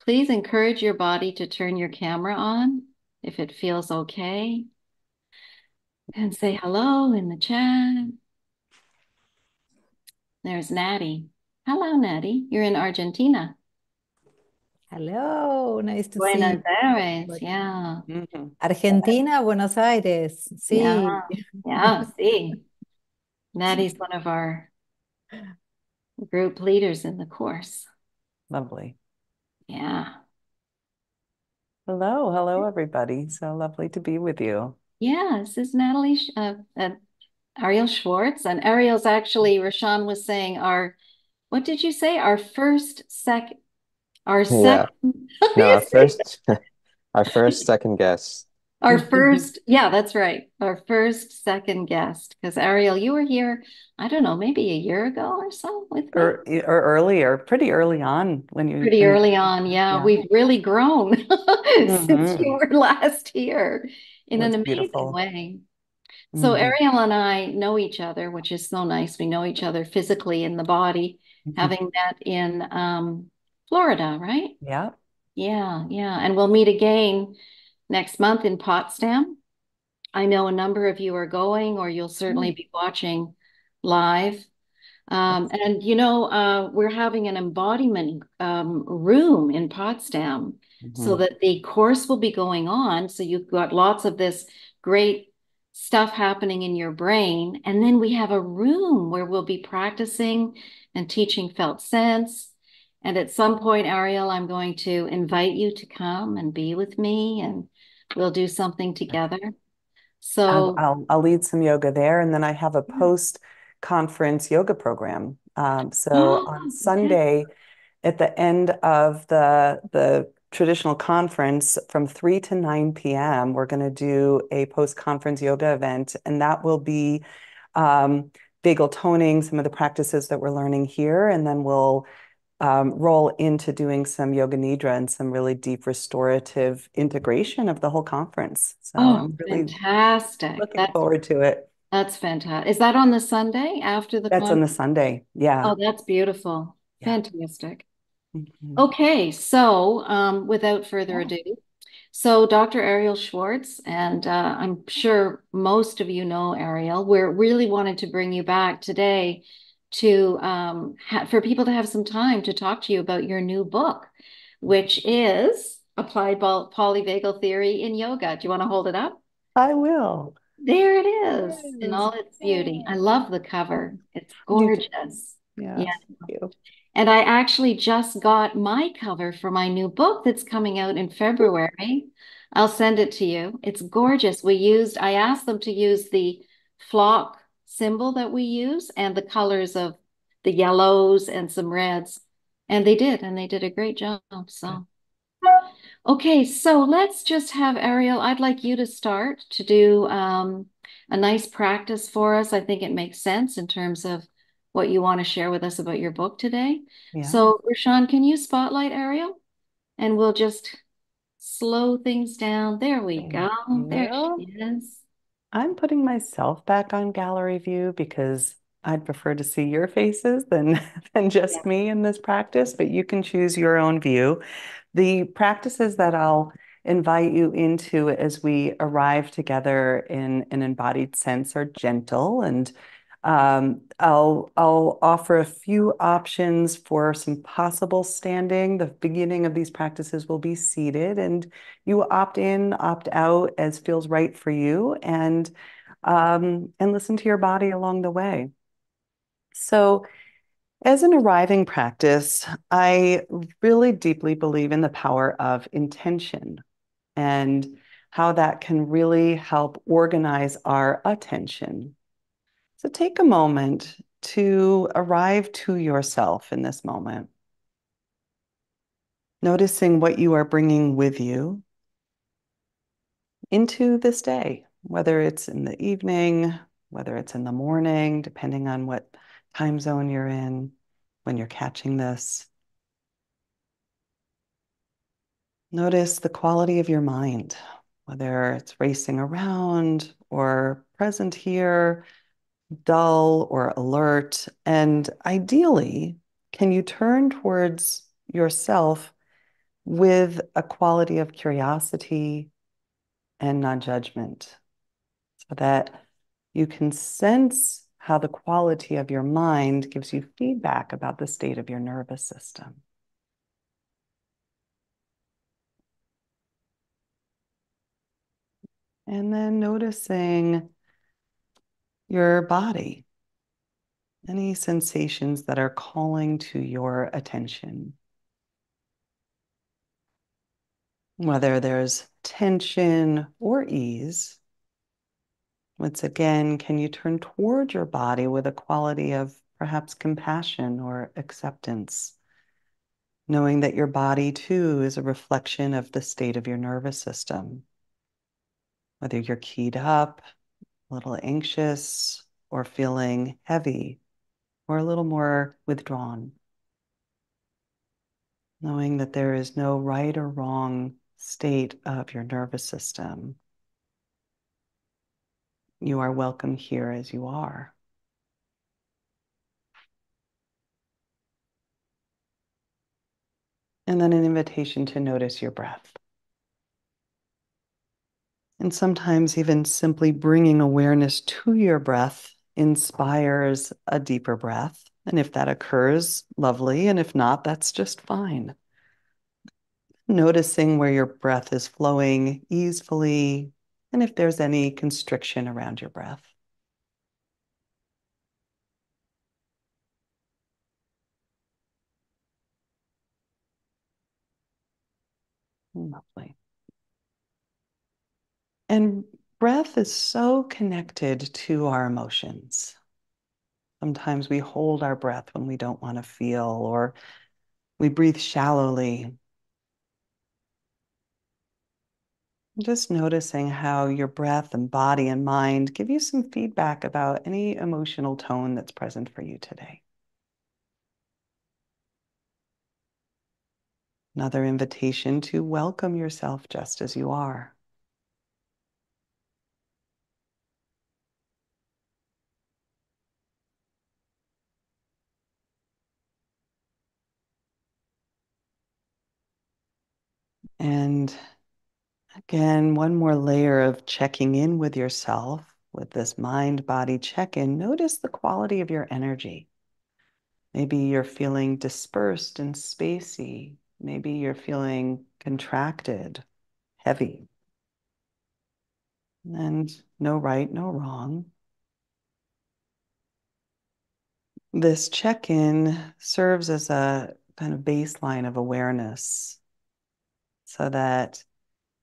please encourage your body to turn your camera on if it feels okay and say hello in the chat. There's Natty. Hello, Natty. You're in Argentina. Hello, nice to see Buenos you. Aires. But Yeah. Argentina, Buenos Aires. Sí. Yeah. Yeah. See, Natty's one of our group leaders in the course. Lovely. Yeah. Hello, everybody. So lovely to be with you. Yeah. This is Natalie, Ariel Schwartz. And Ariel's actually, Rashawn was saying, what did you say? Our Yeah. second, No, our first, our first second guest. our first, yeah, that's right. Our first second guest. Because Ariel, you were here, I don't know, maybe a year ago or so with me. Or earlier, pretty early on Pretty when early on. Yeah, yeah. we've really grown since you Hmm. were last here in an That's amazing beautiful. way. So Hmm. Ariel and I know each other, which is so nice. We know each other physically in the body, having met in Florida, right? Yeah. Yeah, yeah. And we'll meet again next month in Potsdam. I know a number of you are going, or you'll certainly Mm. be watching live. Yes. And we're having an embodiment room in Potsdam so Hmm. that the course will be going on. So you've got lots of this great stuff happening in your brain. And then we have a room where we'll be practicing and teaching felt sense. And at some point, Ariel, I'm going to invite you to come and be with me, and we'll do something together. So, I'll lead some yoga there, and then I have a post-conference yoga program. So on oh, okay. Sunday, at the end of the traditional conference from 3 to 9 p.m., we're going to do a post-conference yoga event, and that will be um, vagal toning, some of the practices that we're learning here, and then we'll roll into doing some yoga nidra and some really deep restorative integration of the whole conference. So Oh, I'm really fantastic. looking forward to it. That's fantastic. Is that on the Sunday after the That's on the conference? Sunday. Yeah. Oh, that's beautiful. Yeah. Fantastic. Mhm. Okay, so without further Yeah. ado, so Dr. Ariel Schwartz, and I'm sure most of you know Ariel. We're really wanted to bring you back today to for people to have some time to talk to you about your new book, which is Applied Polyvagal Theory in Yoga. Do you want to hold it up? I will. There it is in Yes. all its beauty. I Yay. love the cover. It's Me too. gorgeous. Yeah. Yeah. Thank you. And I actually just got my cover for my new book that's coming out in February. I'll send it to you. It's gorgeous. I asked them to use the flock symbol that we use and the colors of the yellows and some reds. And they did a great job. Good. So. Okay, so let's just have Ariel. I'd like you to start to do a nice practice for us. I think it makes sense in terms of what you want to share with us about your book today. Yeah. So, Rashawn, can you spotlight Ariel? And we'll just slow things down. There we go. Thank There she you. is. I'm putting myself back on gallery view because I'd prefer to see your faces than than Yeah. just me in this practice, but you can choose your own view. The practices that I'll invite you into as we arrive together in an embodied sense are gentle, and I'll offer a few options for some possible standing. The beginning of these practices will be seated, and you opt in, opt out as feels right for you, and listen to your body along the way. So, as an arriving practice, I really deeply believe in the power of intention and how that can really help organize our attention. So take a moment to arrive to yourself in this moment, noticing what you are bringing with you into this day, whether it's in the evening, whether it's in the morning, depending on what time zone you're in when you're catching this. Notice the quality of your mind, whether it's racing around or present here, dull or alert. And ideally, can you turn towards yourself with a quality of curiosity and non-judgment, so that you can sense how the quality of your mind gives you feedback about the state of your nervous system. And then noticing your body, any sensations that are calling to your attention. Whether there's tension or ease, once again, can you turn toward your body with a quality of perhaps compassion or acceptance, knowing that your body too is a reflection of the state of your nervous system. Whether you're keyed up, a little anxious, or feeling heavy, or a little more withdrawn. Knowing that there is no right or wrong state of your nervous system. You are welcome here as you are. And then an invitation to notice your breath. And sometimes even simply bringing awareness to your breath inspires a deeper breath. And if that occurs, lovely. And if not, that's just fine. Noticing where your breath is flowing easily, and if there's any constriction around your breath. Lovely. And breath is so connected to our emotions. Sometimes we hold our breath when we don't want to feel, or we breathe shallowly. Just noticing how your breath and body and mind give you some feedback about any emotional tone that's present for you today. Another invitation to welcome yourself just as you are. And again, one more layer of checking in with yourself with this mind-body check-in. Notice the quality of your energy. Maybe you're feeling dispersed and spacey. Maybe you're feeling contracted, heavy. And no right, no wrong. This check-in serves as a kind of baseline of awareness so that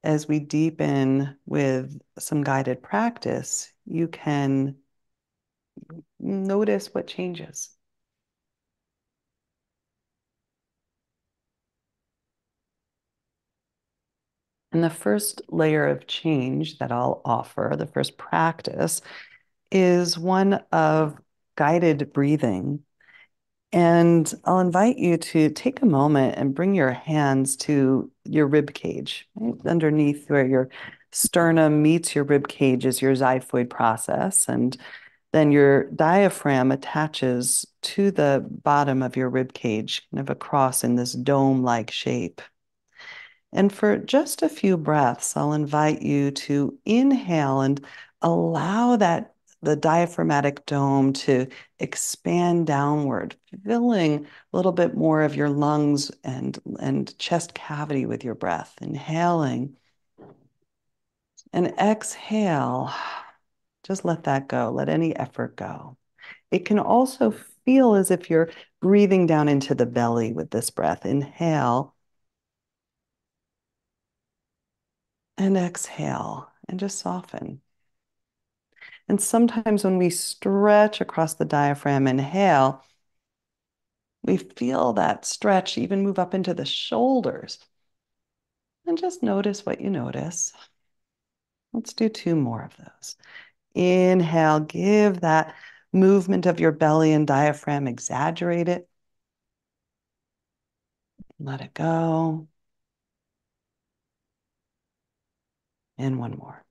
as we deepen with some guided practice, you can notice what changes. And the first layer of change that I'll offer, the first practice, is one of guided breathing. And I'll invite you to take a moment and bring your hands to your rib cage. Right? Underneath where your sternum meets your rib cage is your xiphoid process. And then your diaphragm attaches to the bottom of your rib cage, kind of across in this dome-like shape. And for just a few breaths, I'll invite you to inhale and allow the diaphragmatic dome to expand downward, filling a little bit more of your lungs and chest cavity with your breath. Inhaling and exhale. Just let that go. Let any effort go. It can also feel as if you're breathing down into the belly with this breath. Inhale and exhale and just soften. And sometimes when we stretch across the diaphragm, inhale, we feel that stretch even move up into the shoulders. And just notice what you notice. Let's do two more of those. Inhale, give that movement of your belly and diaphragm, exaggerate it. Let it go. And one more.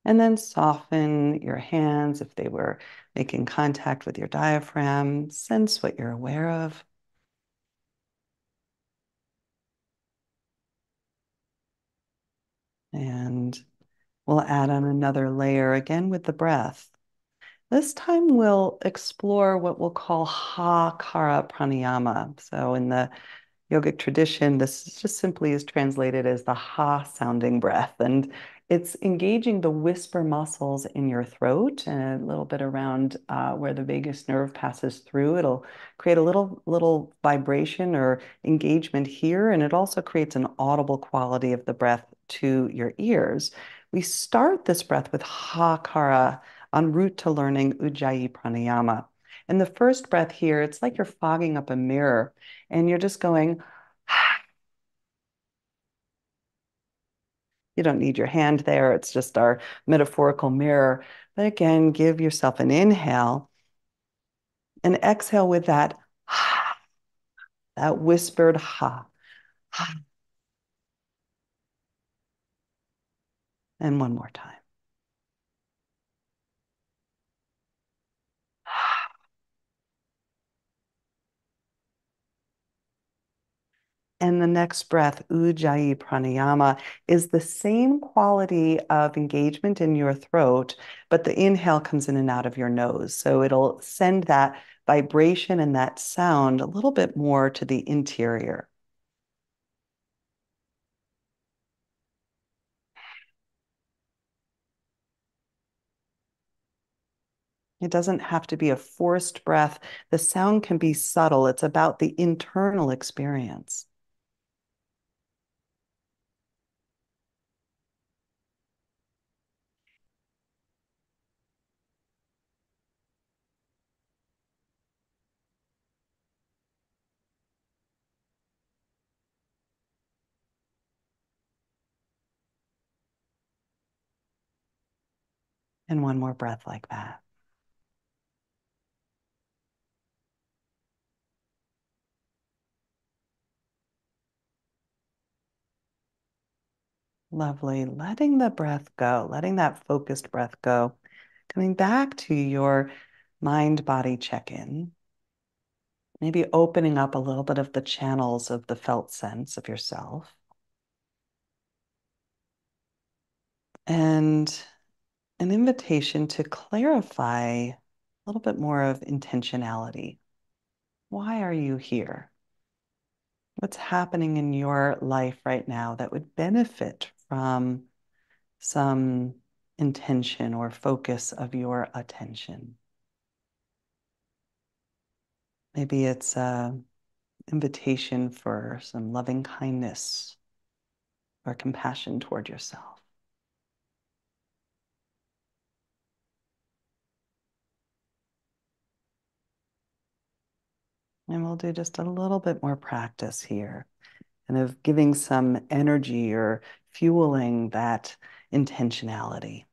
And then soften your hands if they were making contact with your diaphragm. Sense what you're aware of. And we'll add on another layer again with the breath. This time we'll explore what we'll call Ha Kara Pranayama. So in the yogic tradition, this just simply is translated as the ha sounding breath. And it's engaging the whisper muscles in your throat and a little bit around where the vagus nerve passes through. It'll create a little vibration or engagement here. And it also creates an audible quality of the breath to your ears. We start this breath with ha kara en route to learning Ujjayi Pranayama. And the first breath here, it's like you're fogging up a mirror and you're just going, you don't need your hand there. It's just our metaphorical mirror. But again, give yourself an inhale and exhale with that, that whispered ha. And one more time. And the next breath, Ujjayi Pranayama, is the same quality of engagement in your throat, but the inhale comes in and out of your nose. So it'll send that vibration and that sound a little bit more to the interior. It doesn't have to be a forced breath. The sound can be subtle. It's about the internal experience. And one more breath like that. Lovely. Letting the breath go, letting that focused breath go. Coming back to your mind-body check-in. Maybe opening up a little bit of the channels of the felt sense of yourself. And an invitation to clarify a little bit more of intentionality. Why are you here? What's happening in your life right now that would benefit from some intention or focus of your attention? Maybe it's an invitation for some loving kindness or compassion toward yourself. And we'll do just a little bit more practice here and of giving some energy or fueling that intentionality.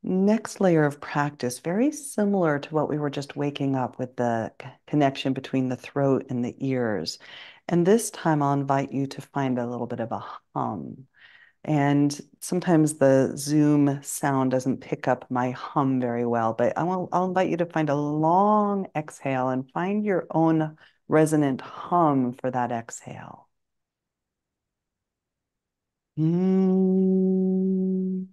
Next layer of practice, very similar to what we were just waking up with the connection between the throat and the ears. And this time I'll invite you to find a little bit of a hum. And sometimes the Zoom sound doesn't pick up my hum very well, but I'll invite you to find a long exhale and find your own resonant hum for that exhale. Mm.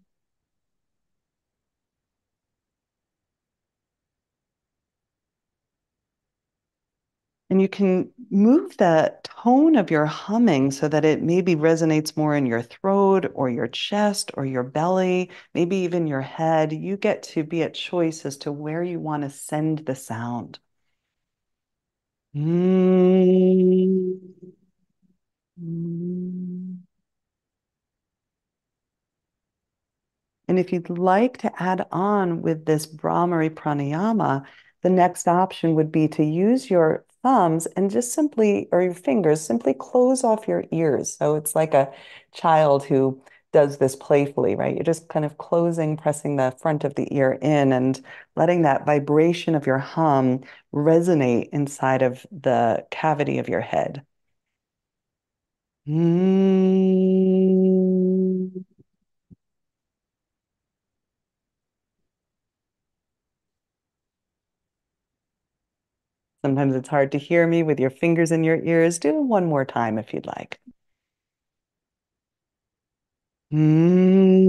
And you can move the tone of your humming so that it maybe resonates more in your throat or your chest or your belly, maybe even your head. You get to be at choice as to where you want to send the sound. Mm. Mm. And if you'd like to add on with this Brahmari pranayama, the next option would be to use your thumbs and just simply, or your fingers, simply close off your ears. So it's like a child who does this playfully, right? You're just kind of closing, pressing the front of the ear in and letting that vibration of your hum resonate inside of the cavity of your head. Mm. Sometimes it's hard to hear me with your fingers in your ears. Do it one more time if you'd like. Mm.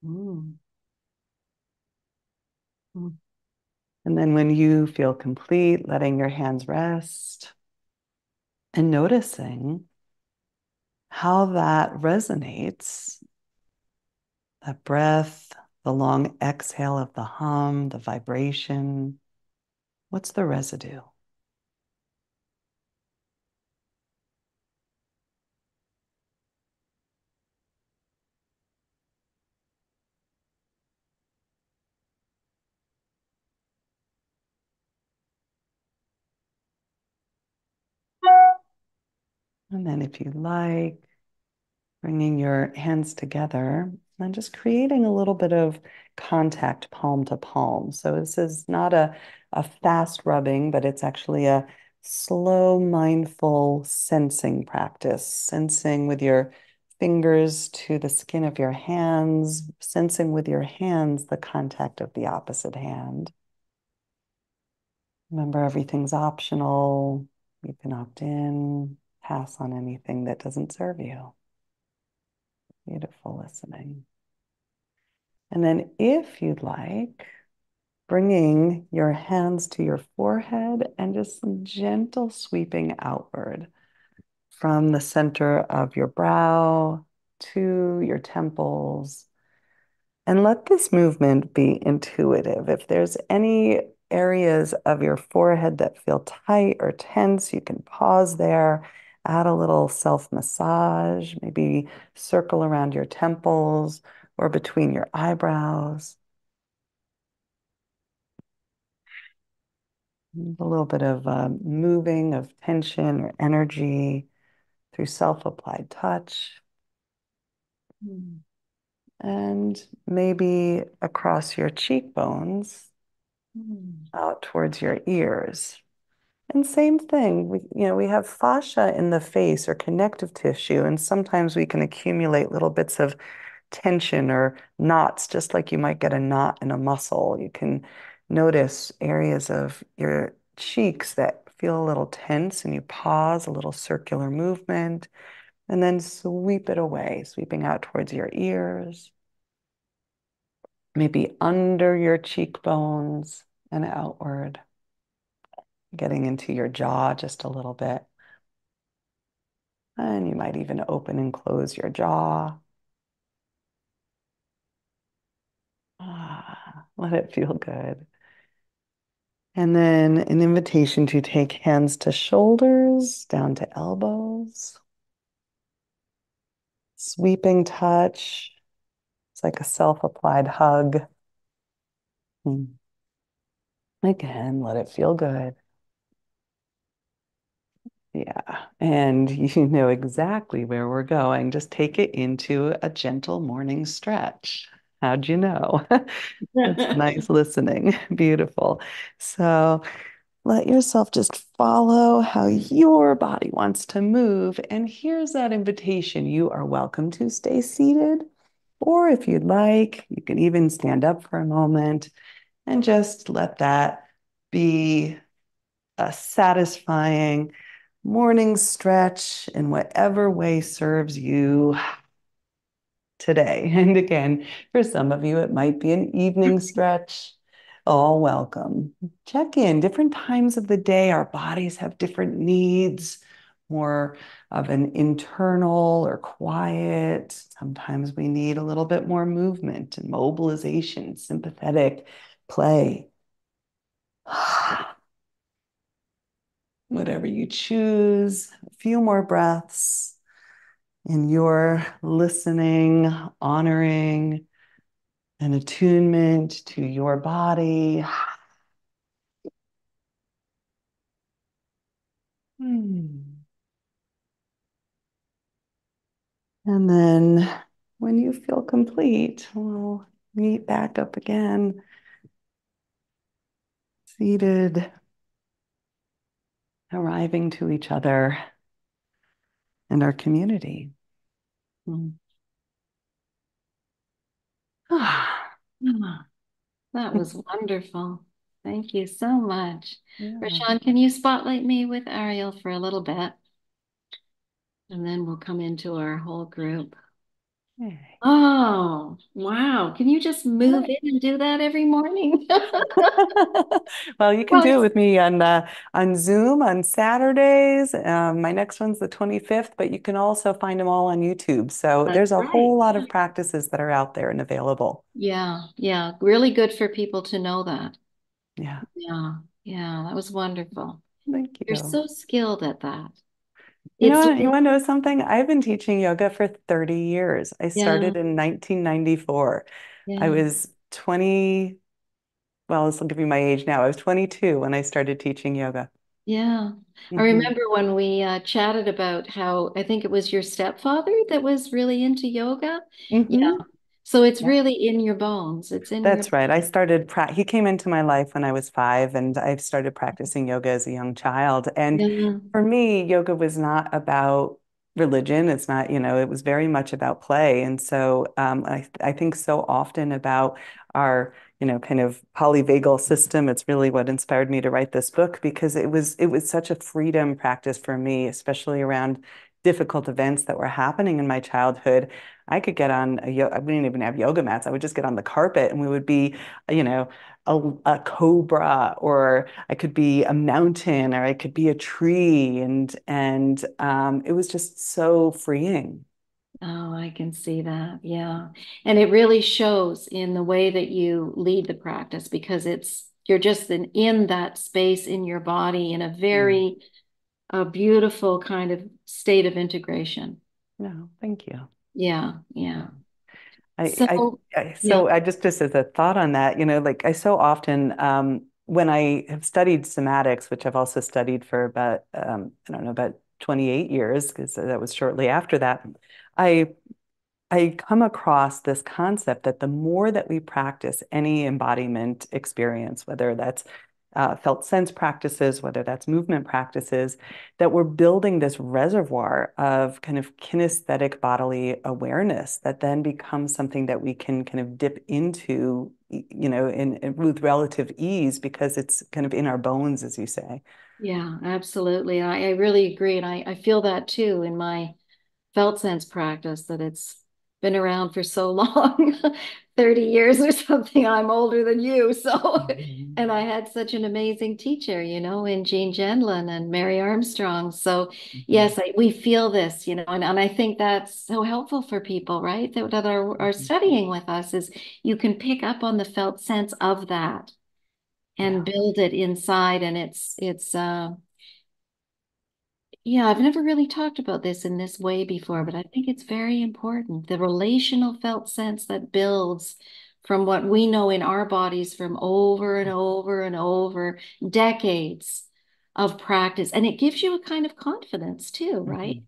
Mm. Mm. And then when you feel complete, letting your hands rest and noticing how that resonates, that breath, the long exhale of the hum, the vibration. What's the residue? And then if you like, bringing your hands together and just creating a little bit of contact palm to palm. So this is not a fast rubbing, but it's actually a slow, mindful sensing practice, sensing with your fingers to the skin of your hands, sensing with your hands the contact of the opposite hand. Remember, everything's optional. You can opt in, pass on anything that doesn't serve you. Beautiful listening. And then, if you'd like, bringing your hands to your forehead and just some gentle sweeping outward from the center of your brow to your temples. And let this movement be intuitive. If there's any areas of your forehead that feel tight or tense, you can pause there, add a little self-massage, maybe circle around your temples or between your eyebrows. A little bit of moving of tension or energy through self-applied touch. Mm. And maybe across your cheekbones Mm. out towards your ears. And same thing, we have fascia in the face or connective tissue, and sometimes we can accumulate little bits of tension or knots, just like you might get a knot in a muscle. You can notice areas of your cheeks that feel a little tense, and you pause, a little circular movement, and then sweep it away, sweeping out towards your ears, maybe under your cheekbones and outward, getting into your jaw just a little bit. And you might even open and close your jaw. Let it feel good. And then an invitation to take hands to shoulders, down to elbows. Sweeping touch. It's like a self-applied hug. Again, let it feel good. Yeah, and you know exactly where we're going. Just take it into a gentle morning stretch. How'd you know? That's nice listening. Beautiful. So let yourself just follow how your body wants to move. And here's that invitation. You are welcome to stay seated, or if you'd like, you can even stand up for a moment and just let that be a satisfying morning stretch in whatever way serves you today. And again, for some of you, it might be an evening stretch. All welcome. Check in. Different times of the day, our bodies have different needs, more of an internal or quiet. Sometimes we need a little bit more movement and mobilization, sympathetic play. Whatever you choose, a few more breaths in your listening, honoring, and attunement to your body. Hmm. And then when you feel complete, we'll meet back up again, seated, arriving to each other and our community. Hmm. Ah, that was wonderful. Thank you so much. Yeah. Rashawn, can you spotlight me with Ariel for a little bit? And then we'll come into our whole group. Okay. Oh, wow. Can you just move in and do that every morning? Well, you can Well, do it with me on Zoom on Saturdays. My next one's the 25th, but you can also find them all on YouTube. So that's there's a right. whole lot of practices that are out there and available. Yeah, yeah. Really good for people to know that. Yeah, Yeah, yeah. That was wonderful. thank You're you. so skilled at that. You know It's, what? You want to know something? I've been teaching yoga for 30 years. I yeah, started in 1994. I yeah. was 20, well, this will give you my age now. I was 22 when I started teaching yoga. Yeah. I Hmm. remember when we chatted about how I think it was your stepfather that was really into yoga. Yeah. Hmm. So it's really in your bones. It's in your, That's right. He came into my life when I was 5, and I started practicing yoga as a young child. And yeah, for me, yoga was not about religion. It's not, it was very much about play. And so I think so often about our, kind of polyvagal system. It's really what inspired me to write this book because it was such a freedom practice for me, especially around difficult events that were happening in my childhood. I could get on we didn't even have yoga mats. I would just get on the carpet and we would be, you know, a cobra, or I could be a mountain, or I could be a tree. And it was just so freeing. oh, I can see that. Yeah. And it really shows in the way that you lead the practice because you're just in that space in your body in a Mm. very beautiful kind of state of integration. No, thank you. Yeah. Yeah. Yeah. I, I, So, yeah. so I just as a thought on that, like I so often, when I have studied somatics, which I've also studied for about, I don't know, about 28 years, because that was shortly after that, I I come across this concept that the more that we practice any embodiment experience, whether that's felt sense practices, whether that's movement practices, that we're building this reservoir of kind of kinesthetic bodily awareness that then becomes something that we can kind of dip into, with relative ease because it's kind of in our bones, as you say. Yeah, absolutely. I really agree. And I feel that too in my felt sense practice that it's been around for so long, 30 years or something. I'm older than you. So, Mhm. and I had such an amazing teacher, in Jean Gendlin and Mary Armstrong. So, Mhm. yes, we feel this, and I think that's so helpful for people, right? That are Mhm. studying with us is you can pick up on the felt sense of that and Yeah. build it inside. And it's yeah, I've never really talked about this in this way before, but I think it's very important. The relational felt sense that builds from what we know in our bodies from over and over and over decades of practice. And it gives you a kind of confidence too, right? Mhm.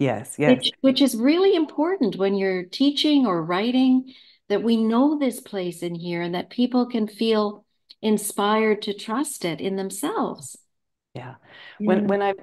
Yes, yes. Which is really important when you're teaching or writing, that we know this place in here and that people can feel inspired to trust it in themselves. Yeah. When Yeah. when I'm,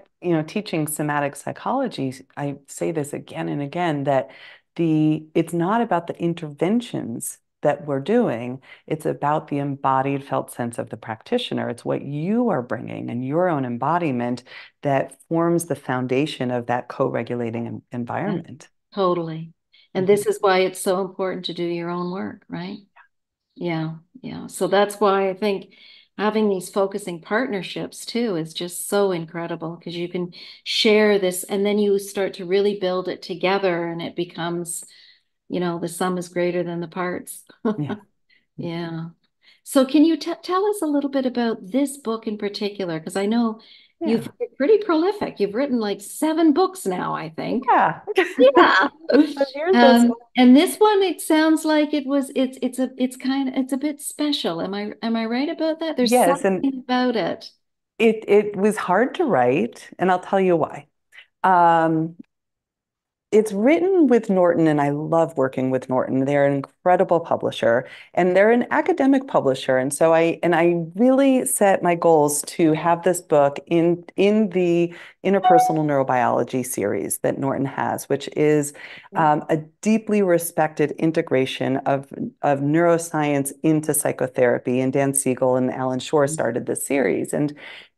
teaching somatic psychology, I say this again and again that it's not about the interventions that we're doing, it's about the embodied felt sense of the practitioner. It's what you are bringing and your own embodiment that forms the foundation of that co-regulating Yeah, environment. totally. And Mhm. this is why it's so important to do your own work, right? Yeah, yeah. So that's why I think having these focusing partnerships too is just so incredible because you can share this and then you start to really build it together and it becomes, the sum is greater than the parts. Yeah. Yeah. So can you tell us a little bit about this book in particular? Because I know you've Yeah. been pretty prolific. You've written like 7 books now, I think. Yeah. Yeah. So here's this. And this one, it sounds like it's a bit special. Am I right about that? There's Yes, and something about it. it was hard to write, and I'll tell you why. Um, It's written with Norton, and I love working with Norton. They're an incredible publisher, and they're an academic publisher. And so I really set my goals to have this book in the interpersonal neurobiology series that Norton has, which is a deeply respected integration of neuroscience into psychotherapy. And Dan Siegel and Alan Shore started this series,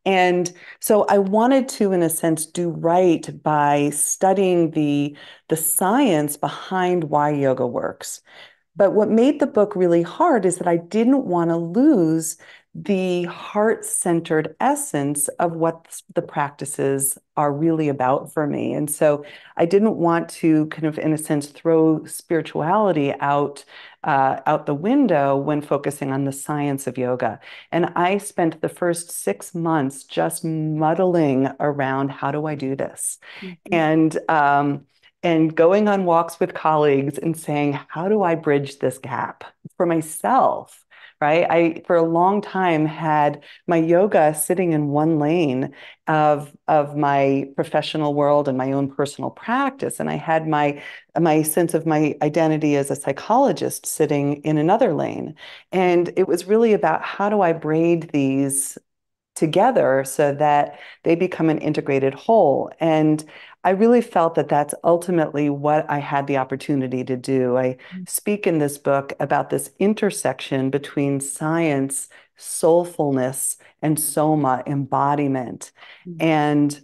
and so I wanted to, in a sense, do right by studying the science behind why yoga works. But what made the book really hard is that I didn't want to lose the heart-centered essence of what the practices are really about for me. And so I didn't want to kind of, in a sense, throw spirituality out the window when focusing on the science of yoga. And I spent the first 6 months just muddling around, how do I do this? Mhm. And going on walks with colleagues and saying, how do I bridge this gap for myself? Right. I, for a long time, had my yoga sitting in one lane of my professional world and my own personal practice. And I had my sense of my identity as a psychologist sitting in another lane. And it was really about, how do I braid these together so that they become an integrated whole? And I really felt that that's ultimately what I had the opportunity to do. I speak in this book about this intersection between science, soulfulness, and soma, embodiment. And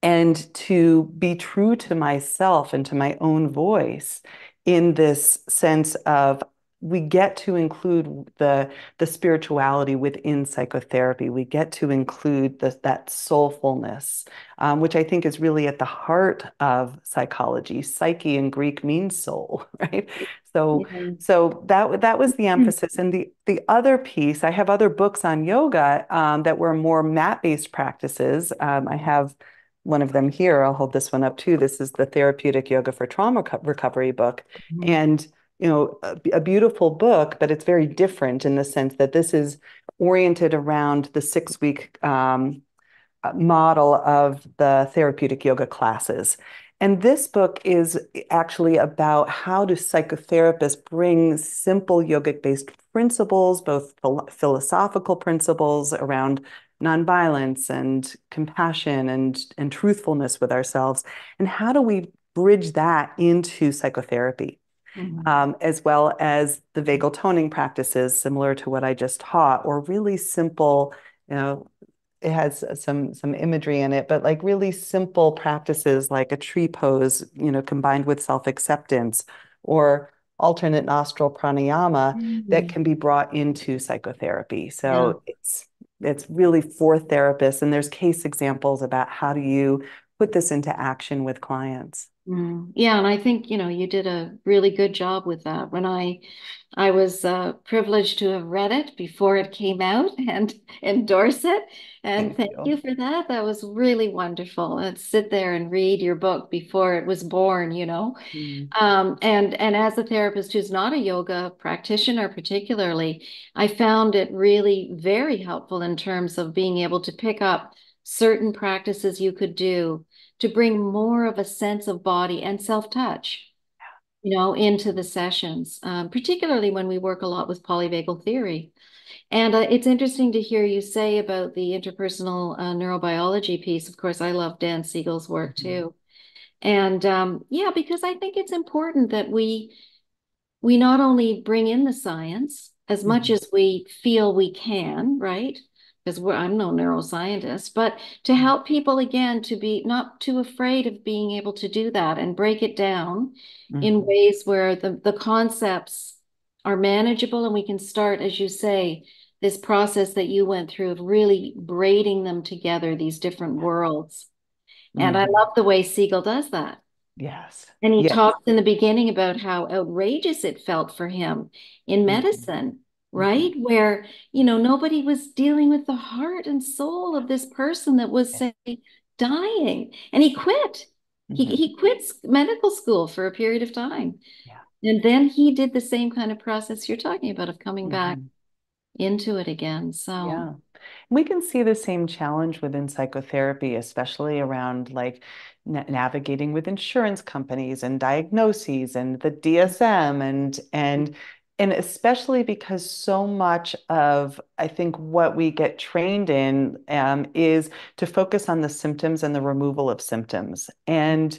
and to be true to myself and to my own voice in this sense of, we get to include the spirituality within psychotherapy. We get to include that soulfulness, which I think is really at the heart of psychology. Psyche in Greek means soul, right? So, Yeah. that was the emphasis. And the other piece, I have other books on yoga that were more mat-based practices. I have one of them here. I'll hold this one up too. This is the Therapeutic Yoga for Trauma Recovery book. Mhm. And, a beautiful book, but it's very different in the sense that this is oriented around the 6 week model of the therapeutic yoga classes. And this book is actually about, how do psychotherapists bring simple yogic-based principles, both philosophical principles around nonviolence and compassion and truthfulness with ourselves, and how do we bridge that into psychotherapy, Mhm. as well as the vagal toning practices, similar to what I just taught, or really simple, you know, it has some imagery in it, but like really simple practices like a tree pose, combined with self-acceptance, or alternate nostril pranayama that Mhm. can be brought into psychotherapy. Yeah. So it's really for therapists, and there's case examples about how do you put this into action with clients. Yeah, and I think, you did a really good job with that. When I was privileged to have read it before it came out and endorse it. And Thank thank you. you for that. That was really wonderful. And sit there and read your book before it was born. Mm, And as a therapist who's not a yoga practitioner particularly, I found it really very helpful in terms of being able to pick up certain practices you could do to bring more of a sense of body and self-touch, into the sessions, particularly when we work a lot with polyvagal theory. And it's interesting to hear you say about the interpersonal neurobiology piece. Of course, I love Dan Siegel's work mhm, too. And yeah, because I think it's important that we not only bring in the science as much mhm, as we feel we can, right? Because I'm no neuroscientist, but to mhm, help people again to be not too afraid of being able to do that and break it down in mhm, ways where the concepts are manageable and we can start, as you say, this process that you went through of really braiding them together, these different worlds. And I mhm. love the way Siegel does that. Yes. And he Yes. talks in the beginning about how outrageous it felt for him in Mhm, medicine, mhm. right? Where, nobody was dealing with the heart and soul of this person that was, Yeah. say, dying. And he quit. He, Mhm. he quit medical school for a period of time. Yeah. And then he did the same kind of process you're talking about of coming back. Mhm. into it again. So, Yeah. We can see the same challenge within psychotherapy, especially around like navigating with insurance companies and diagnoses and the DSM and especially because so much of I think what we get trained in is to focus on the symptoms and the removal of symptoms. And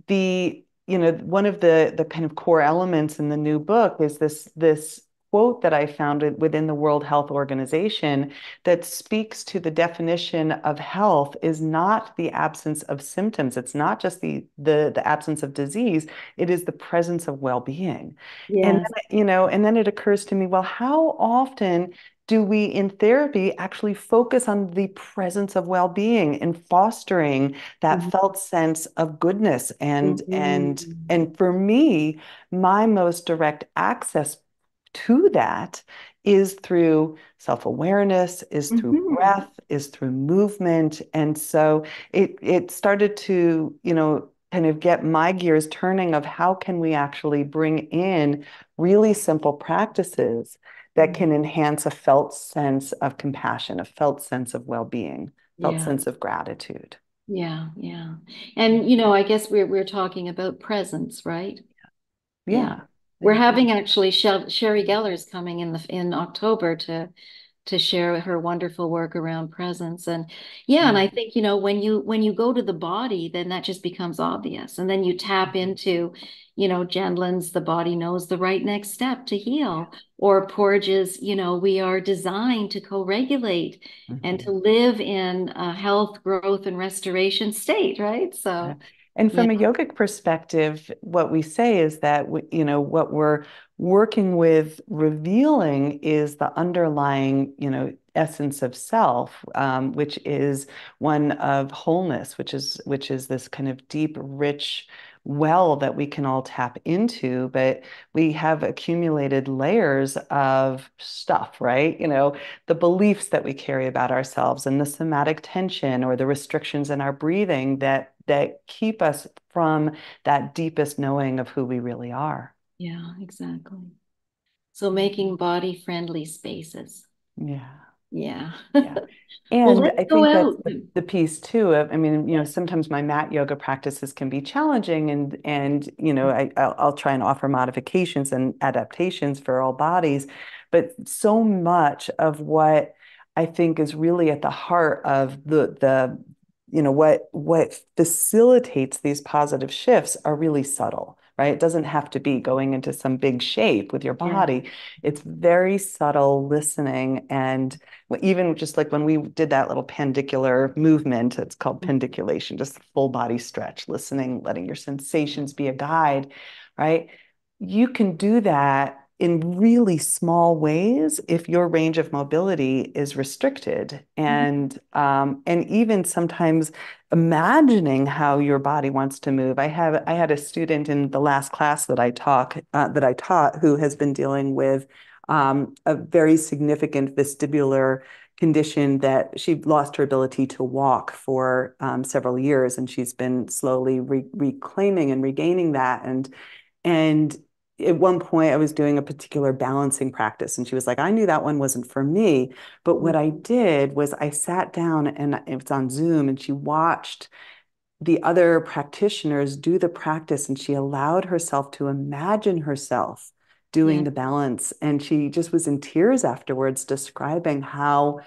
one of the kind of core elements in the new book is this quote that I found within the World Health Organization that speaks to the definition of health is not the absence of symptoms. It's not just the absence of disease. It is the presence of well-being. And yes. then, and then it occurs to me, well, how often do we in therapy actually focus on the presence of well-being and fostering that Mhm. felt sense of goodness Mhm. and for me my most direct access to that is through self-awareness, is through Mhm. breath, is through movement. And so it started to kind of get my gears turning of how can we actually bring in really simple practices that can enhance a felt sense of compassion, a felt sense of well-being, felt Yeah. sense of gratitude. Yeah. Yeah. And, I guess we're talking about presence, right? Yeah. Yeah, We're yeah. having actually Sherry Geller's coming in October to share her wonderful work around presence. And yeah, and Mm. I think, when you go to the body, then that just becomes obvious. And then you tap into, Gendlin's The Body Knows the Right Next Step to Heal, or Porges, we are designed to co-regulate and to Mhm. live in a health, growth, and restoration state, right? Yeah. So And yeah, from a yogic perspective, what we say is that what we're working with revealing is the underlying, essence of self, which is one of wholeness, which is this kind of deep, rich well that we can all tap into, but we have accumulated layers of stuff, right? The beliefs that we carry about ourselves and the somatic tension or the restrictions in our breathing that keep us from that deepest knowing of who we really are. yeah, exactly. So making body friendly spaces. Yeah. Yeah. Yeah. Well, And let's I go think that's out. the piece too of, I mean, sometimes my mat yoga practices can be challenging and I'll try and offer modifications and adaptations for all bodies. But so much of what I think is really at the heart of what facilitates these positive shifts are really subtle, right? It doesn't have to be going into some big shape with your Yeah. body. It's very subtle listening and even just like when we did that little pendicular movement, it's called pendiculation, just full body stretch, listening, letting your sensations be a guide, right? You can do that in really small ways if your range of mobility is restricted, and even sometimes imagining how your body wants to move. I had a student in the last class that I taught who has been dealing with a very significant vestibular condition that she lost her ability to walk for several years, and she's been slowly reclaiming and regaining that. And at one point, I was doing a particular balancing practice, and she was like, "I knew that one wasn't for me." But what I did was I sat down, and it was on Zoom, and she watched the other practitioners do the practice, and she allowed herself to imagine herself Yeah. doing the balance. And she just was in tears afterwards, describing how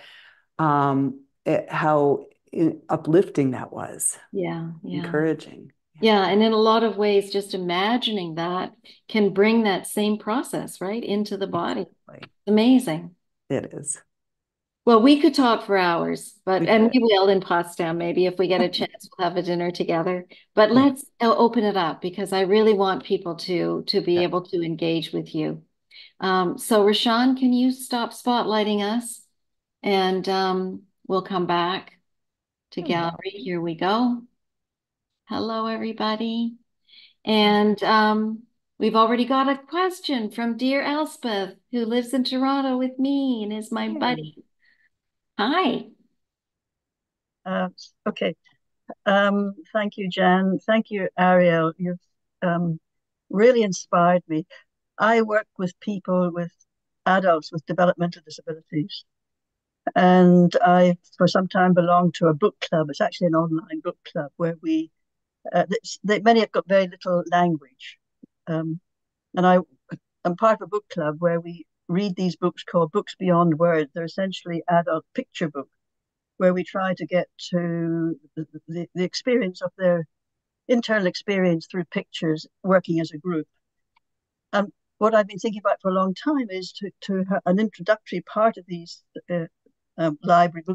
uplifting that was, Yeah. Yeah. encouraging. Yeah, Yeah. And in a lot of ways, just imagining that can bring that same process right into the body. exactly. Amazing. It is. Well, we could talk for hours, We and could. we will in Potsdam. Maybe if we get a chance, we'll have a dinner together. But Yeah. let's open it up because I really want people to be Yeah. able to engage with you. So, Rashawn, can you stop spotlighting us? And we'll come back to Hello. gallery. Here we go. Hello, everybody. And we've already got a question from dear Elspeth, who lives in Toronto with me and is my Hey. buddy. Hi. Uh, okay. Thank you, Jen. Thank you, Ariel. You've um, really inspired me. I work with people with adults with developmental disabilities. And I, for some time, belonged to a book club. It's actually an online book club where many have got very little language. And I'm part of a book club where we read these books called Books Beyond Words. They're essentially adult picture books where we try to get to the experience of their internal experience through pictures, working as a group. And what I've been thinking about for a long time is to have an introductory part of these library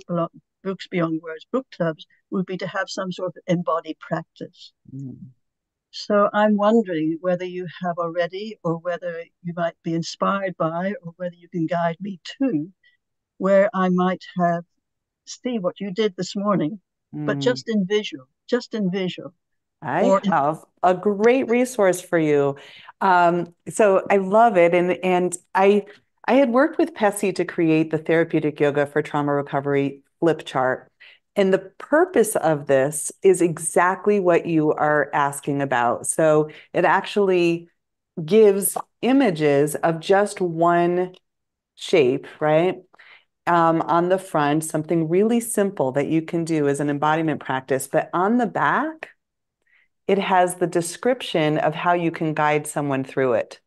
books beyond words book clubs would be to have some sort of embodied practice. So I'm wondering whether you have already, or whether you might be inspired by, or whether you can guide me to where I might have see what you did this morning, but just in visual. I have a great resource for you. So I love it. And I had worked with Pessy to create the therapeutic yoga for trauma recovery flip chart. And the purpose of this is exactly what you are asking about. So it actually gives images of just one shape, right? On the front, something really simple that you can do as an embodiment practice. But on the back, it has the description of how you can guide someone through it.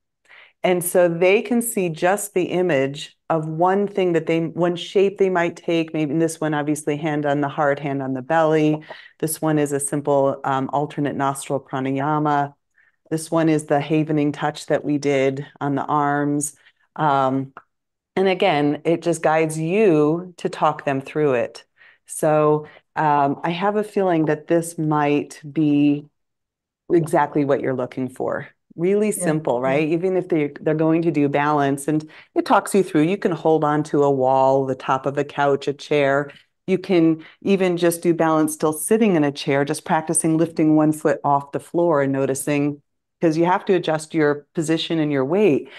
And so they can see just the image of one thing one shape they might take. Maybe this one, obviously, hand on the heart, hand on the belly. This one is a simple alternate nostril pranayama. This one is the havening touch that we did on the arms. And again, it just guides you to talk them through it. So I have a feeling that this might be exactly what you're looking for. Really simple, right? Even if they're going to do balance, and it talks you through, you can hold on to a wall, the top of a couch, a chair. You can even just do balance still sitting in a chair, just practicing lifting one foot off the floor and noticing, because you have to adjust your position and your weight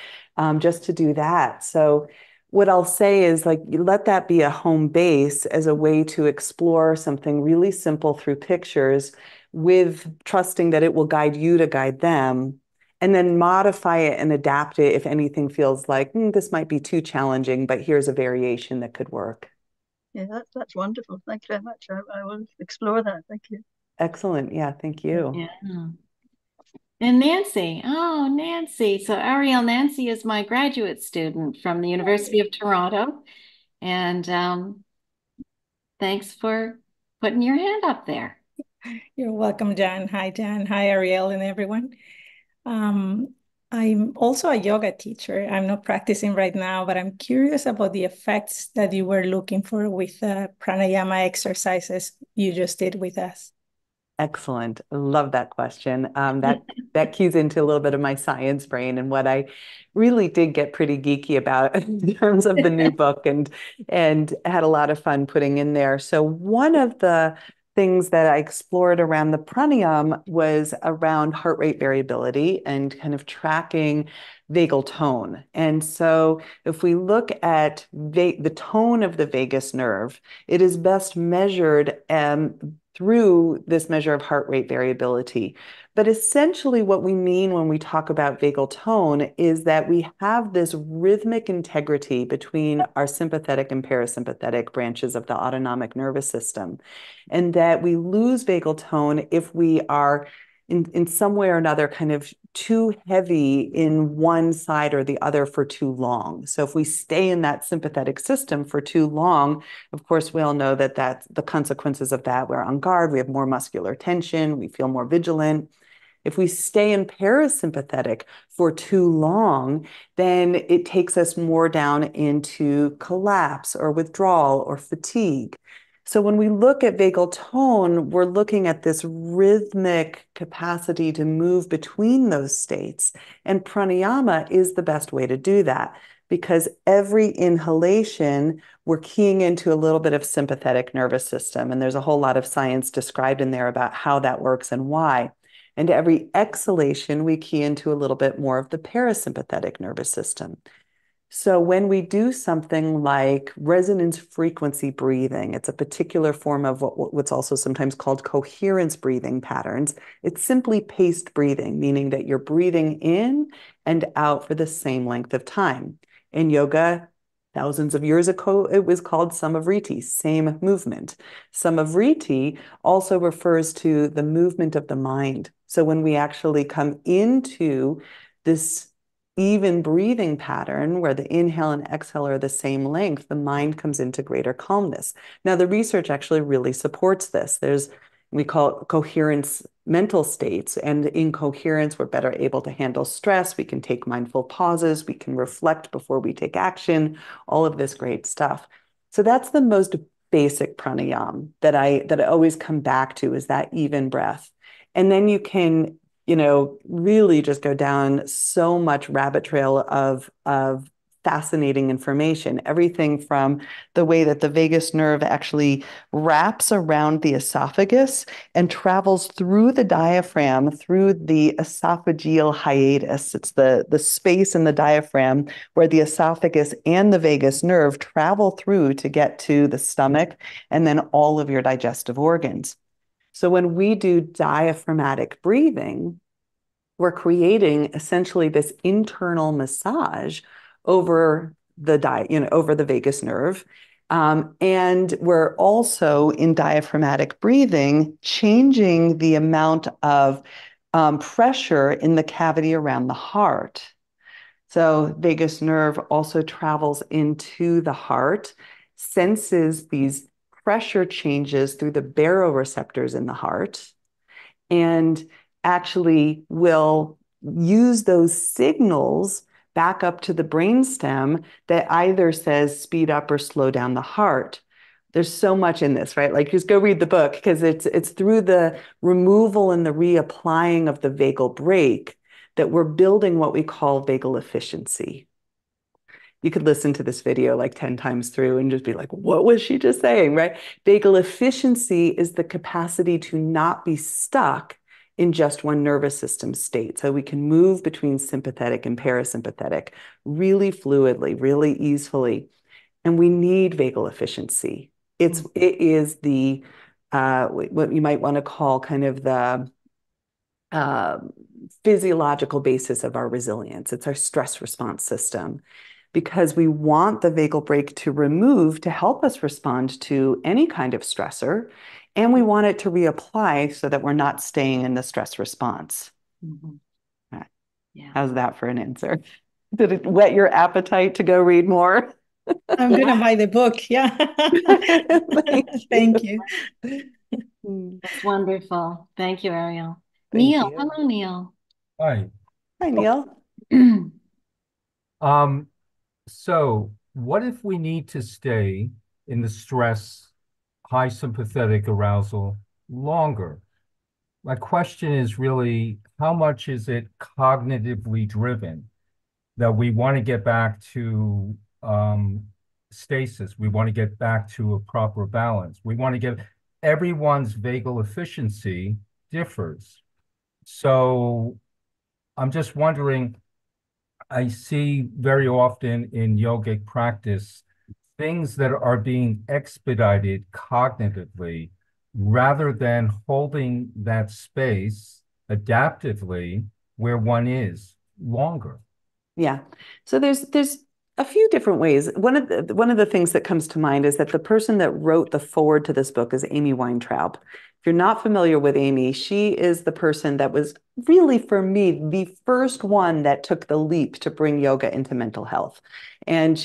just to do that. So what I'll say is, like, you let that be a home base as a way to explore something really simple through pictures, with trusting that it will guide you to guide them, and then modify it and adapt it if anything feels like this might be too challenging, but here's a variation that could work. Yeah, that's wonderful. Thank you very much. I will explore that. Thank you. Excellent. Yeah, thank you. Yeah. And Nancy. Oh, Nancy. So Ariel, Nancy is my graduate student from the University of Toronto. And thanks for putting your hand up there. You're welcome, Jan. Hi, Jan. Hi, Ariel, and everyone. I'm also a yoga teacher. I'm not practicing right now, but I'm curious about the effects that you were looking for with the pranayama exercises you just did with us. Excellent. I love that question. That cues into a little bit of my science brain and what I really did get pretty geeky about in terms of the new book, and had a lot of fun putting in there. So one of the things that I explored around the pranayama was around heart rate variability and kind of tracking vagal tone. And so if we look at the tone of the vagus nerve, it is best measured through this measure of heart rate variability. But essentially what we mean when we talk about vagal tone is that we have this rhythmic integrity between our sympathetic and parasympathetic branches of the autonomic nervous system, and that we lose vagal tone if we are in some way or another kind of too heavy in one side or the other for too long. So if we stay in that sympathetic system for too long, of course, we all know that that's the consequences of that. We're on guard, we have more muscular tension, we feel more vigilant. If we stay in parasympathetic for too long, then it takes us more down into collapse or withdrawal or fatigue. So when we look at vagal tone, we're looking at this rhythmic capacity to move between those states. And pranayama is the best way to do that, because every inhalation, we're keying into a little bit of sympathetic nervous system. And there's a whole lot of science described in there about how that works and why. And every exhalation, we key into a little bit more of the parasympathetic nervous system. So when we do something like resonance frequency breathing, it's a particular form of what's also sometimes called coherence breathing patterns. It's simply paced breathing, meaning that you're breathing in and out for the same length of time. In yoga, thousands of years ago, it was called Samavriti, same movement. Samavriti also refers to the movement of the mind. So when we actually come into this even breathing pattern where the inhale and exhale are the same length, the mind comes into greater calmness. Now, the research actually really supports this. We call it coherence mental states. And in coherence, we're better able to handle stress. We can take mindful pauses. We can reflect before we take action, all of this great stuff. So that's the most basic pranayama that I always come back to, is that even breath. And then you can, really just go down so much rabbit trail of fascinating information, everything from the way that the vagus nerve actually wraps around the esophagus and travels through the diaphragm, through the esophageal hiatus. It's the space in the diaphragm where the esophagus and the vagus nerve travel through to get to the stomach and then all of your digestive organs. So when we do diaphragmatic breathing, we're creating essentially this internal massage over over the vagus nerve. And we're also, in diaphragmatic breathing, changing the amount of pressure in the cavity around the heart. So vagus nerve also travels into the heart, senses these pressure changes through the baroreceptors in the heart, and actually will use those signals back up to the brainstem that either says speed up or slow down the heart. There's so much in this, right? Like, just go read the book, because it's through the removal and the reapplying of the vagal brake that we're building what we call vagal efficiency. You could listen to this video like 10 times through and just be like, what was she just saying, right? Vagal efficiency is the capacity to not be stuck in just one nervous system state. So we can move between sympathetic and parasympathetic really fluidly, really easily. And we need vagal efficiency. It is the, what you might want to call kind of the physiological basis of our resilience. It's our stress response system, because we want the vagal brake to remove to help us respond to any kind of stressor. And we want it to reapply so that we're not staying in the stress response. Mm-hmm. Right. Yeah. How's that for an answer? Did it whet your appetite to go read more? I'm going to buy the book. Yeah. Thank you. That's wonderful. Thank you, Ariel. Thank Neil, you. hello, Neil. Hi. Hi, Neil. So what if we need to stay in the stress, high sympathetic arousal longer? My question is really, how much is it cognitively driven that we want to get back to stasis? We want to get back to a proper balance. We want to get, everyone's vagal efficiency differs. So I'm just wondering, I see very often in yogic practice things that are being expedited cognitively rather than holding that space adaptively where one is longer. Yeah. So there's a few different ways. One of the things that comes to mind is that the person that wrote the foreword to this book is Amy Weintraub. If you're not familiar with Amy, she is the person that was really, for me, the first one that took the leap to bring yoga into mental health. And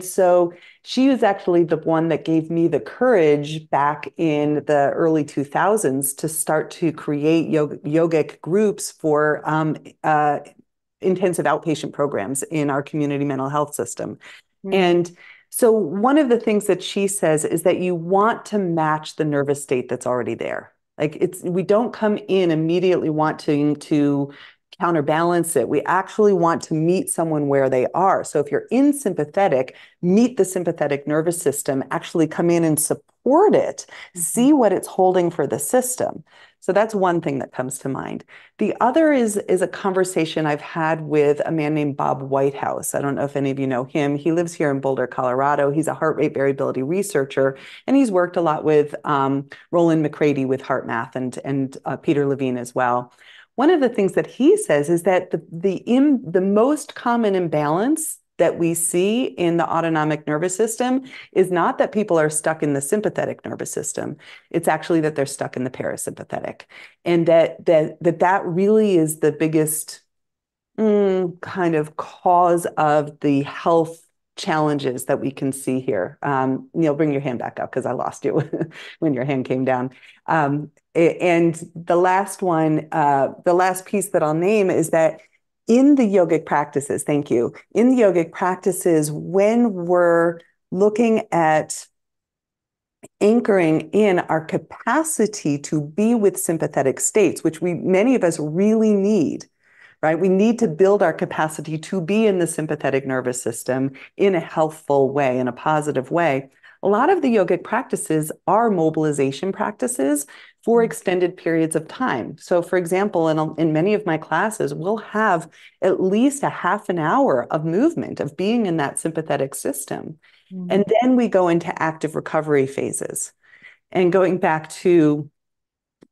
so she was actually the one that gave me the courage back in the early 2000s to start to create yogic groups for intensive outpatient programs in our community mental health system. And so one of the things that she says is that you want to match the nervous state that's already there. Like, we don't come in immediately wanting to counterbalance it. We actually want to meet someone where they are. So if you're in sympathetic, meet the sympathetic nervous system, actually come in and support it, see what it's holding for the system. So that's one thing that comes to mind. The other is a conversation I've had with a man named Bob Whitehouse. I don't know if any of you know him. He lives here in Boulder, Colorado. He's a heart rate variability researcher, and he's worked a lot with Roland McCready with HeartMath and Peter Levine as well. One of the things that he says is that the most common imbalance that we see in the autonomic nervous system is not that people are stuck in the sympathetic nervous system. It's actually that they're stuck in the parasympathetic. And that really is the biggest kind of cause of the health challenges that we can see here. Neil, bring your hand back up because I lost you when your hand came down. And the last one, the last piece that I'll name is that in the yogic practices, thank you, in the yogic practices, when we're looking at anchoring in our capacity to be with sympathetic states, which many of us really need, right? We need to build our capacity to be in the sympathetic nervous system in a healthful way, in a positive way. A lot of the yogic practices are mobilization practices for extended periods of time. So, for example, in many of my classes, we'll have at least a half an hour of movement, of being in that sympathetic system. And then we go into active recovery phases. And going back to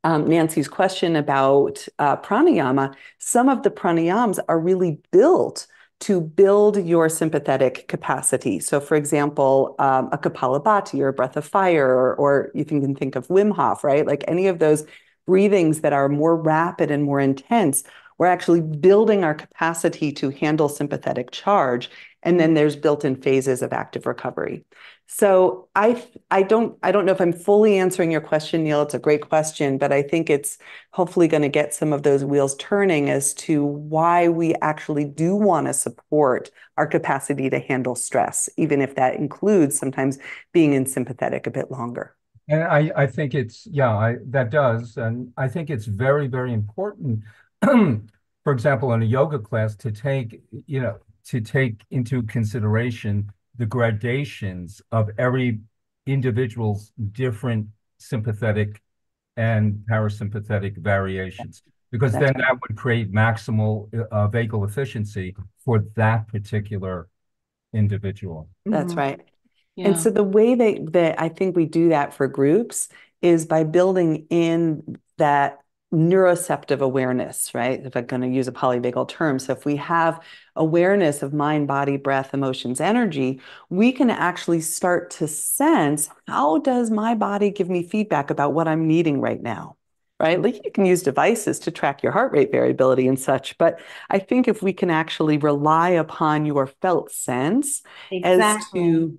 Nancy's question about pranayama, some of the pranayams are really built to build your sympathetic capacity. So, for example, a Kapalabhati or a breath of fire, or you can think of Wim Hof, right? Like any of those breathings that are more rapid and more intense, we're actually building our capacity to handle sympathetic charge. And then there's built-in phases of active recovery. So I don't know if I'm fully answering your question, Neil. It's a great question, but I think it's hopefully going to get some of those wheels turning as to why we actually do want to support our capacity to handle stress, even if that includes sometimes being in sympathetic a bit longer. And I think it's, that does. And I think it's very, very important, for example, in a yoga class to take into consideration the gradations of every individual's different sympathetic and parasympathetic variations, because then that would create maximal vagal efficiency for that particular individual. That's right. Yeah. And so the way that I think we do that for groups is by building in that neuroceptive awareness, right? If I'm going to use a polyvagal term. So if we have awareness of mind, body, breath, emotions, energy, we can actually start to sense, how does my body give me feedback about what I'm needing right now? Right? Like you can use devices to track your heart rate variability and such, but I think if we can actually rely upon your felt sense as to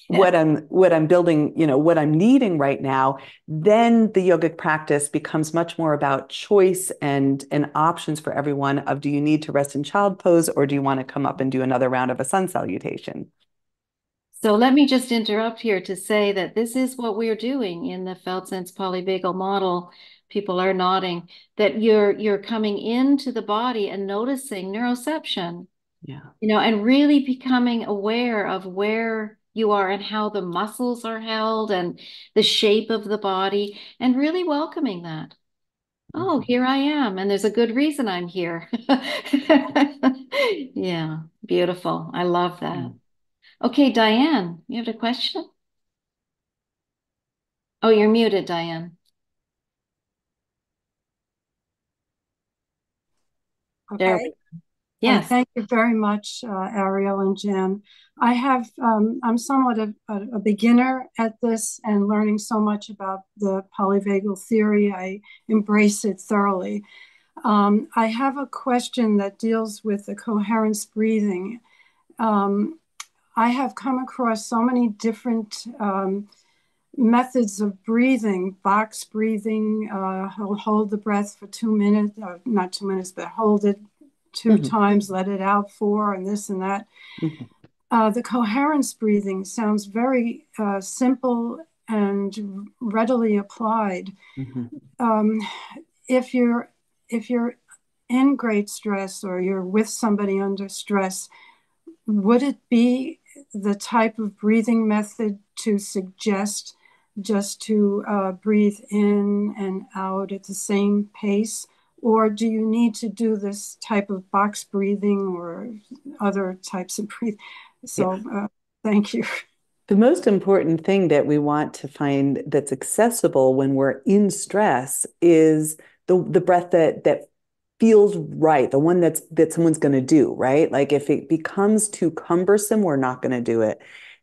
what I'm building, what I'm needing right now, then the yogic practice becomes much more about choice and options for everyone of, do you need to rest in child pose, or do you want to come up and do another round of a sun salutation? So let me just interrupt here to say that this is what we're doing in the felt sense polyvagal model. People are nodding that you're coming into the body and noticing neuroception. Yeah. And really becoming aware of where you are and how the muscles are held and the shape of the body, and really welcoming that. Oh, here I am, and there's a good reason I'm here. Yeah, beautiful. I love that. Okay, Diane, you have a question? Oh, you're muted, Diane. There we Okay. go. Yes. Thank you very much, Ariel and Jen. I'm somewhat a beginner at this and learning so much about the polyvagal theory. I embrace it thoroughly. I have a question that deals with the coherence breathing. I have come across so many different methods of breathing, box breathing, hold the breath for 2 minutes, not 2 minutes, but hold it two times, let it out 4, and this and that. The coherence breathing sounds very simple and readily applied. If you're in great stress, or you're with somebody under stress, would it be the type of breathing method to suggest just to breathe in and out at the same pace? Or do you need to do this type of box breathing or other types of breathing? So thank you. The most important thing that we want to find that's accessible when we're in stress is the breath that feels right, the one that someone's going to do, right? Like if it becomes too cumbersome, we're not going to do it.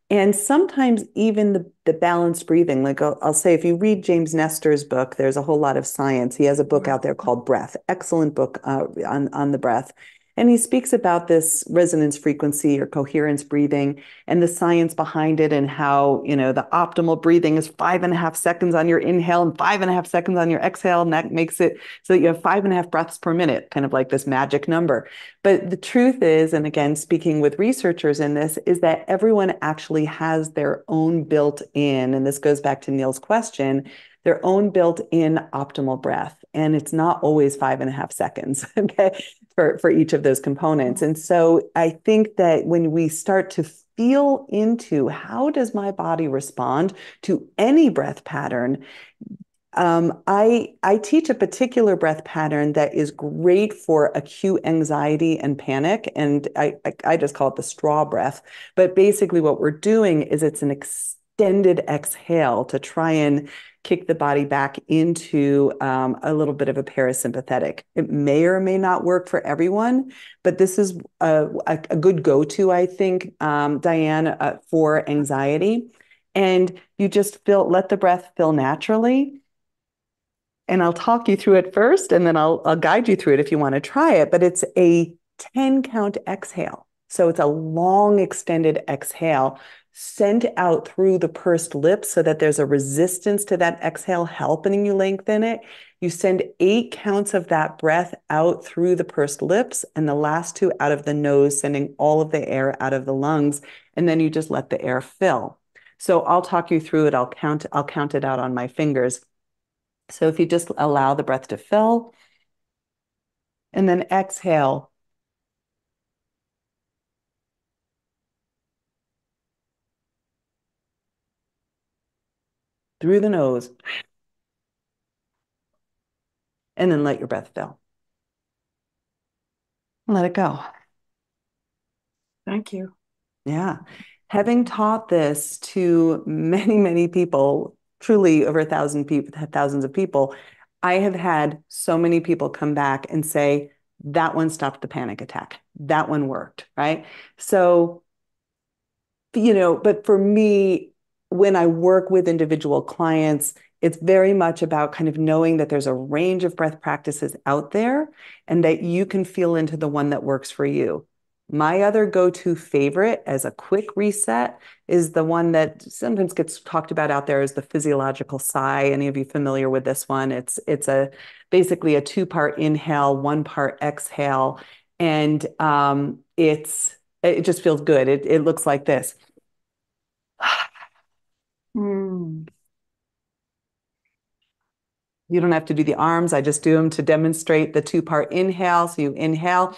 And sometimes even the balanced breathing, like I'll say, if you read James Nestor's book, there's a whole lot of science. He has a book out there called Breath, excellent book on the breath. And he speaks about this resonance frequency or coherence breathing and the science behind it and how, the optimal breathing is 5.5 seconds on your inhale and 5.5 seconds on your exhale. And that makes it so that you have 5.5 breaths per minute, kind of like this magic number. But the truth is, and again, speaking with researchers in this, is that everyone actually has their own built in, and this goes back to Neil's question, their own built in optimal breath. And it's not always 5.5 seconds, okay, for each of those components. And so I think that when we start to feel into how does my body respond to any breath pattern, I teach a particular breath pattern that is great for acute anxiety and panic, and I just call it the straw breath. But basically, what we're doing is it's an extended exhale to try and kick the body back into a little bit of a parasympathetic. It may or may not work for everyone, but this is a good go-to, I think, Diane, for anxiety. And you just let the breath fill naturally. And I'll talk you through it first, and then I'll guide you through it if you want to try it. But it's a 10 count exhale. So it's a long extended exhale sent out through the pursed lips so that there's a resistance to that exhale, helping you lengthen it. You send 8 counts of that breath out through the pursed lips and the last 2 out of the nose, sending all of the air out of the lungs. And then you just let the air fill. So I'll talk you through it. I'll count it out on my fingers. So if you just allow the breath to fill and then exhale. Through the nose. And then let your breath fill. Let it go. Thank you. Yeah. Having taught this to many, many people, truly over 1,000 people, thousands of people, I have had so many people come back and say, that one stopped the panic attack. That one worked, right? So, but for me, when I work with individual clients, it's very much about kind of knowing that there's a range of breath practices out there and that you can feel into the one that works for you. My other go-to favorite as a quick reset is the one that sometimes gets talked about out there as the physiological sigh. Any of you familiar with this one? It's basically a 2-part inhale, 1-part exhale, and it just feels good. It looks like this. Mm. You don't have to do the arms. I just do them to demonstrate the 2-part inhale. So you inhale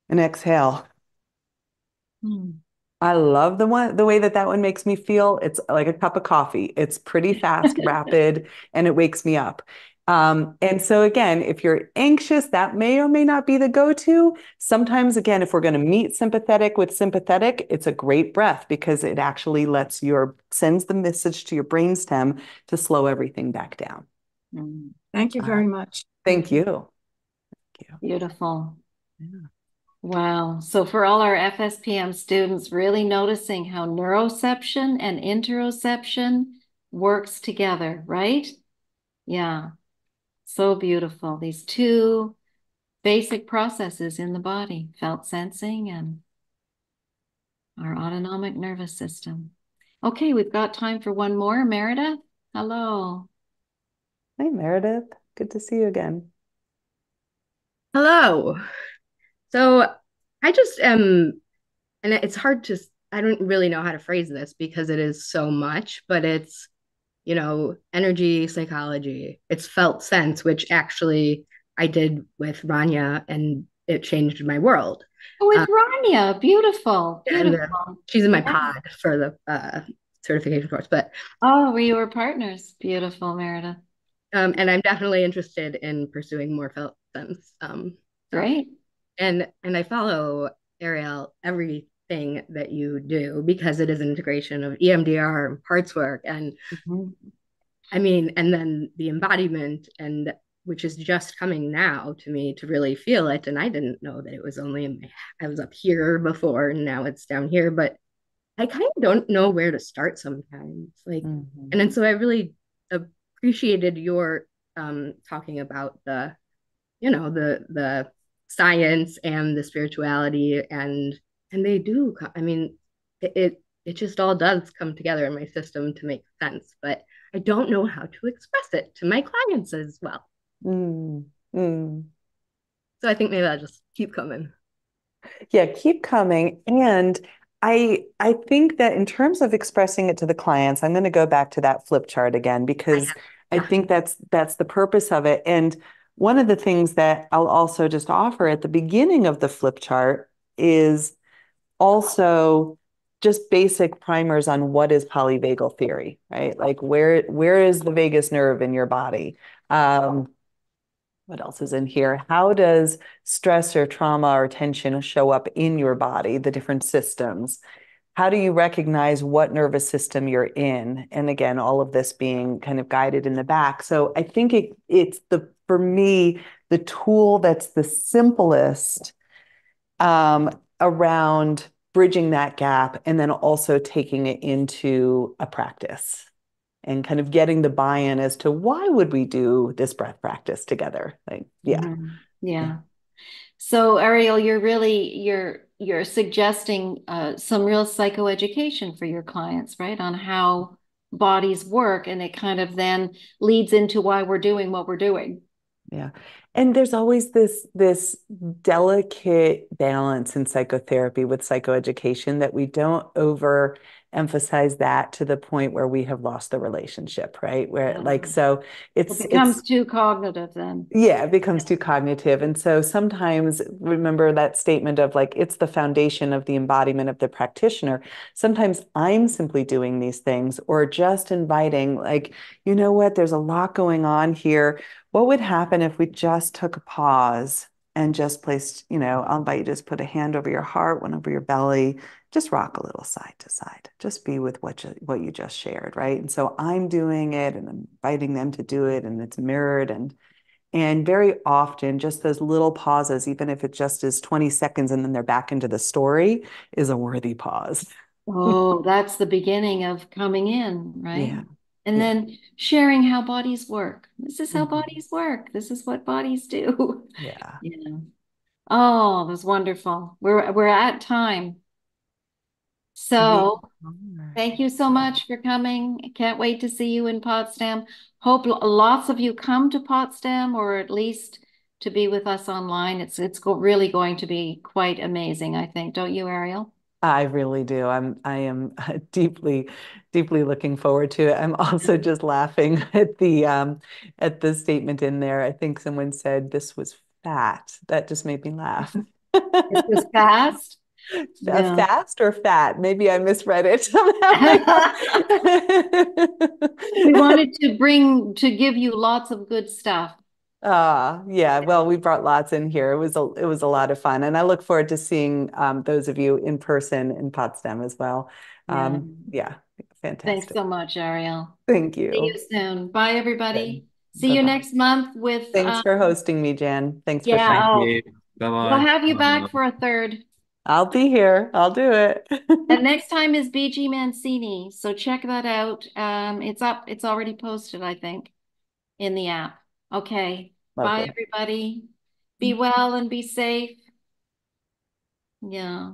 and exhale. Mm. I love the way that one makes me feel. It's like a cup of coffee. It's pretty fast, rapid, and it wakes me up. And so again, if you're anxious, that may or may not be the go-to. Sometimes, again, if we're going to meet sympathetic with sympathetic, it's a great breath because it actually sends the message to your brainstem to slow everything back down. Mm. Thank you very much. Thank you. Beautiful. Yeah. Wow. So for all our FSPM students, really noticing how neuroception and interoception works together, right? Yeah. So beautiful. These 2 basic processes in the body, felt sensing and our autonomic nervous system. Okay, we've got time for one more. Meredith, hello. Hey, Meredith. Good to see you again. Hello. So I just am, and it's hard to, I don't really know how to phrase this because it is so much, but it's, energy, psychology. It's felt sense, which actually I did with Rania and it changed my world. Oh, with Rania. Beautiful. And Beautiful. she's in my Yeah. pod for the certification course, but Oh, we were partners. Beautiful, Meredith. and I'm definitely interested in pursuing more felt sense stuff. Great. And I follow Ariel everything that you do because it is an integration of EMDR and parts work and Mhm. I mean, and then the embodiment and which is just coming now to me to really feel it. And I didn't know that it was only I was up here before and now it's down here, but I kind of don't know where to start sometimes. Like, Mhm. and then so I really appreciated your talking about the, the science and the spirituality, and they do. I mean, it just all does come together in my system to make sense, but I don't know how to express it to my clients as well. Mm, mm. So I think maybe I'll just keep coming. Yeah, keep coming. And I think that in terms of expressing it to the clients, I'm going to go back to that flip chart again because I Yeah. think that's the purpose of it. And one of the things that I'll also just offer at the beginning of the flip chart is also just basic primers on what is polyvagal theory, right? Like where is the vagus nerve in your body? What else is in here? How does stress or trauma or tension show up in your body, the different systems? How do you recognize what nervous system you're in? And again, all of this being kind of guided in the back. So I think it's for me, the tool that's the simplest around bridging that gap and then also taking it into a practice and kind of getting the buy-in as to why would we do this breath practice together? Like, yeah. Mhm. Yeah. So Ariel, you're suggesting some real psychoeducation for your clients, right? On how bodies work, and it kind of then leads into why we're doing what we're doing. Yeah. And there's always this delicate balance in psychotherapy with psychoeducation that we don't overemphasize that to the point where we have lost the relationship, right? Where like so It it's becomes too cognitive then. yeah, it becomes too cognitive. And so sometimes remember that statement of like, it's the foundation of the embodiment of the practitioner. Sometimes I'm simply doing these things or just inviting, like, you know what, there's a lot going on here. What would happen if we just took a pause and just placed, I'll invite you to just put a hand over your heart, one over your belly, just rock a little side to side. Just be with what you just shared, right? And so I'm doing it and I'm inviting them to do it and it's mirrored and very often, just those little pauses, even if it just is 20 seconds and then they're back into the story, is a worthy pause. Oh, that's the beginning of coming in, right? Yeah. And Yeah. then sharing how bodies work. This is how Mhm. bodies work. This is what bodies do. Yeah. Yeah. Oh, that's wonderful. We're at time. We So are. thank you so Yeah. much for coming. Can't wait to see you in Potsdam. Hope lots of you come to Potsdam or at least to be with us online. Really going to be quite amazing, I think. Don't you, Ariel? I really do. I am deeply, deeply looking forward to it. I'm also just laughing at the statement in there. I think someone said this was fat. That just made me laugh. This was fast. Yeah. Fast or fat? Maybe I misread it somehow. We wanted to give you lots of good stuff. Yeah. Well, we brought lots in here. It was a lot of fun, and I look forward to seeing those of you in person in Potsdam as well. Yeah. Yeah, Thanks fantastic. so much, Ariel. Thank See you you. soon. Bye, Good. everybody. See you Bye-bye. next month with Thanks for hosting me, Jan. Thanks for yeah, sharing. Thank oh, you. Bye we'll bye. have you back for a third. I'll be here. I'll do it. And next time is BG Mancini. So check that out. It's up. It's already posted, I think, in the app. Okay. Bye, Lovely. everybody. Be well and be safe. Yeah.